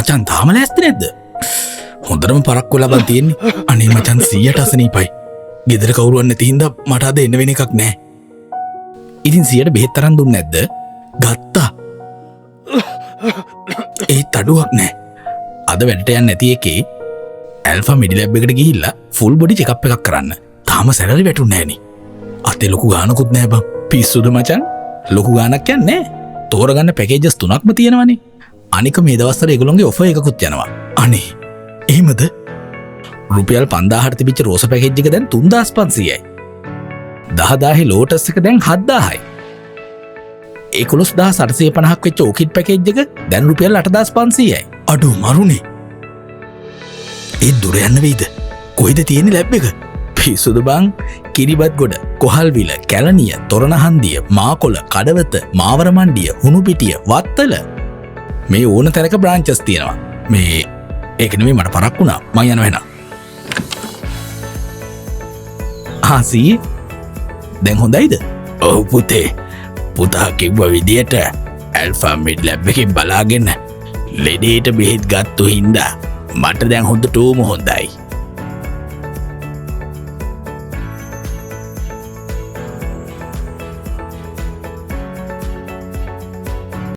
මචන් තාම ලෑස්ති නැද්ද? හොඳටම පරක්කු ලබන් තියෙන්නේ. අනේ මචන් 100ට අසනීපයි. ගෙදර කවුරුවත් නැති හින්දා මට අද එන්න වෙන එකක් නැහැ. ඉතින් 100ට බෙහෙත් තරම් දුන්නේ නැද්ද? ගත්තා. ඒත් අඩුවක් නැහැ. අද වැඩට යන්නේ නැති එකේ ඇල්ෆා මෙඩිලැබ් එකට ගිහිල්ලා ෆුල් බොඩි චෙකප් එකක් කරන්න. තාම සැලරි වැටුන්නේ නැහනේ. අතේ ලොකු ගානකුත් නැහැ බං. පිස්සුද මචන්? ලොකු ගානක් යන්නේ නැහැ. තෝරගන්න පැකේජස් 3ක්ම තියෙනවනේ. අනික මේ දවස්වල ඒගොල්ලෝගේ ඔෆර් එකකුත් යනවා. අනේ එහෙමද? රුපියල් 5000ට තිබිච්ච රෝස පැකේජ් එක දැන් 3500යි. 10000 ලෝටස් එක දැන් 7000යි. 11850ක් වෙච්ච ඕකිඩ් පැකේජ් එක දැන් රුපියල් 8500යි. අඩෝ මරුනේ. ඒ දුර යන්න වෙයිද? කොහෙද තියෙන්නේ ලැබ් එක? පිස්සුද බං? කිරිබත් ගොඩ, කොහල්විල, කැලණිය, තොරණහන්දිය, මාකොළ, කඩවත, මාවර මණ්ඩිය, හුණුපිටිය, වත්තල මේ ඕන තැනක බ්‍රාන්චස් තියෙනවා. මේ ඒක නෙමෙයි මට පරක් වුණා. මං යනවා එහෙනම්. ආසී දැන් හොඳයිද? ඔව් පුතේ. පුතා කිව්ව විදියට ඇල්ෆා මිඩ් ලැබ් එකෙන් බලාගෙන ලෙඩේට බෙහෙත් ගත්තු හින්දා මට දැන් හොඳටම හොඳයි.